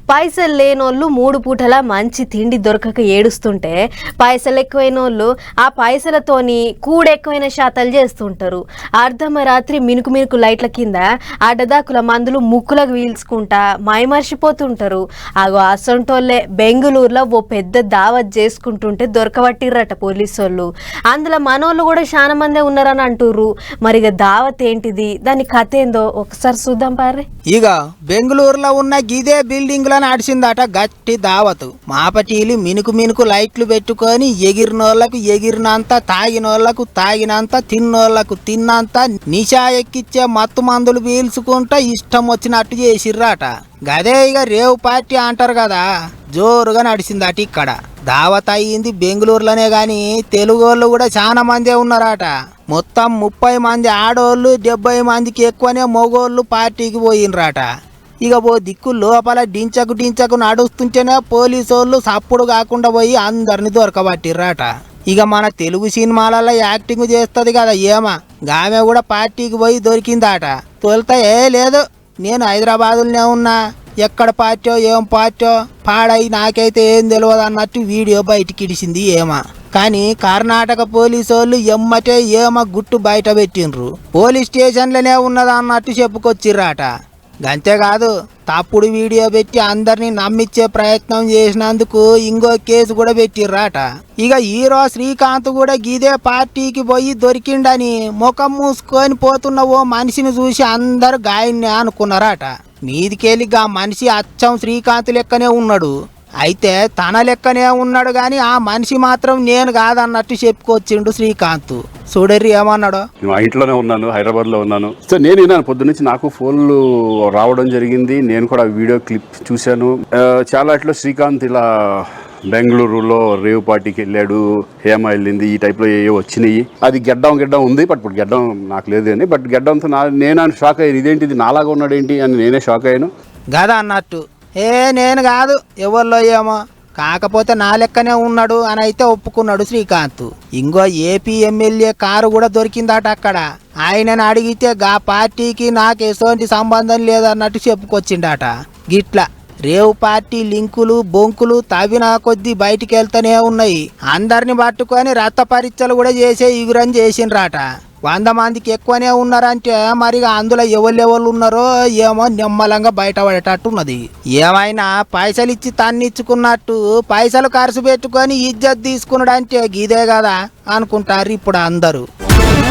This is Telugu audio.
పైసలు లేనోళ్ళు 3 పూటల మంచి తిండి దొరకక ఏడుస్తుంటే పైసలు ఎక్కువైనోళ్ళు ఆ పైసలతోని కూడెక్కువైన శాతాలు చేస్తుంటారు. అర్ధమరాత్రి మినుకు లైట్ల కింద అడ్డదాకుల మందులు ముక్కులకు వీల్చుకుంటా మైమర్చిపోతుంటారు. అగో అసంటోళ్ళే బెంగళూరులో ఓ పెద్ద దావత్ చేసుకుంటుంటే దొరకబట్టిర్రట పోలీసోళ్ళు. అందులో మనోళ్ళు కూడా చాలా మందే ఉన్నారని అంటుర్రు. మరిగా దావత్ ఏంటిది, దాని కథ ఏందో ఒకసారి చూద్దాం పారే. ఇక బెంగళూరులో ఉన్న గిదే బిల్డింగ్ లో నడిచిందట గట్టి దావతు. మాపటీలు మినుకు లైట్లు పెట్టుకొని ఎగిరినోళ్లకు ఎగిరినంత, తాగినోళ్లకు తాగినంత, తిన్నోళ్లకు తిన్నంత నిశా ఎక్కిచ్చే మత్తు మందులు పీల్చుకుంటా ఇష్టం వచ్చినట్టు చేసిర్రాట. గదే ఇక రేవు పార్టీ అంటారు కదా, జోరుగా నడిచిందట ఇక్కడ. దావత్ అయ్యింది బెంగళూరులోనే గాని తెలుగోళ్ళు కూడా చాలా మందే ఉన్నారట. మొత్తం 30 మంది ఆడోళ్ళు, 70 మందికి ఎక్కువనే మగోళ్ళు పార్టీకి పోయినరాట. ఇక ఓ దిక్కు లోపల డించకు నడుస్తుంటేనే పోలీసోళ్ళు సప్పుడు కాకుండా పోయి అందరిని దొరకబట్టిర్రాట. ఇక మన తెలుగు సినిమాలలో యాక్టింగ్ చేస్తుంది కదా ఏమ, గామె కూడా పార్టీకి పోయి దొరికిందట. తొలుత లేదు నేను హైదరాబాదులోనే ఉన్నా, ఎక్కడ పార్టీ ఏం పార్టీ పాడై నాకైతే ఏం తెలియదు అన్నట్టు వీడియో బయటికి ఇడిచింది ఏమ. కానీ కర్ణాటక పోలీసోళ్ళు ఎమ్మటే ఏమ గుట్టు బయట పెట్టిండ్రు. పోలీస్ స్టేషన్లోనే ఉన్నదా అన్నట్టు చెప్పుకొచ్చిర్రాట. అంతేకాదు తప్పుడు వీడియో పెట్టి అందరినీ నమ్మించే ప్రయత్నం చేసినందుకు ఇంకో కేసు కూడా పెట్టిర్రాట. ఇక హీరో శ్రీకాంత్ కూడా గీదే పార్టీకి పోయి దొరికిండని ముఖం మూసుకొని పోతున్న ఓ మనిషిని చూసి అందరు గాయన్ని అనుకున్నారట. మీదికెళ్ళి గా మనిషి అచ్చం శ్రీకాంత్ లెక్కనే ఉన్నాడు. అయితే తన లెక్కనే ఉన్నాడు గాని ఆ మనిషి మాత్రం నేను కాదన్నట్టు చెప్పుకొచ్చిండు శ్రీకాంత్. చూడర్రి ఏమన్నాడు. మా ఇంట్లోనే ఉన్నాను, హైదరాబాద్ లో ఉన్నాను. సో నేను విన్నాను పొద్దు నుంచి, నాకు ఫోన్లు రావడం జరిగింది. నేను కూడా వీడియో క్లిప్ చూశాను. చాలా ఇట్లా శ్రీకాంత్ ఇలా బెంగళూరులో రేవ్ పార్టీకి వెళ్ళాడు, హేమ వెళ్ళింది, ఈ టైప్ లో ఏ వచ్చినాయి. అది గెడ్డం ఉంది, బట్ ఇప్పుడు గెడ్డం నాకు లేదు అని. బట్ గెడ్డంతో నేను షాక్ అయ్యాను, ఇదేంటిది నాలాగా ఉన్నాడు ఏంటి అని నేనే షాక్ అయ్యాను. గదా అన్నట్టు నేను కాదు ఎవరిలో ఏమో, కాకపోతే నా లెక్కనే ఉన్నాడు అని అయితే ఒప్పుకున్నాడు శ్రీకాంత్. ఇంకో ఏపీ ఎమ్మెల్యే కారు కూడా దొరికిందట అక్కడ. ఆయనని అడిగితే గా పార్టీకి నాకు ఎటువంటి సంబంధం లేదన్నట్టు చెప్పుకొచ్చిండట. గిట్లా రేవు పార్టీ లింకులు బొంకులు తవ్విన కొద్దీ బయటికి వెళ్తూనే ఉన్నాయి. అందరిని పట్టుకొని రక్త పరీక్షలు కూడా చేసే ఇగురని చేసిండ్రాట. 100 మందికి ఎక్కువనే ఉన్నారంటే మరిగా అందులో ఎవరు ఉన్నారో ఏమో నిమ్మలంగా బయటపడేటట్టున్నది. ఏమైనా పైసలు ఇచ్చి తన్నిచ్చుకున్నట్టు పైసలు ఖర్చు పెట్టుకొని ఇజ్జత్ తీసుకున్నాడంటే గీదే కదా అనుకుంటారు ఇప్పుడు అందరూ.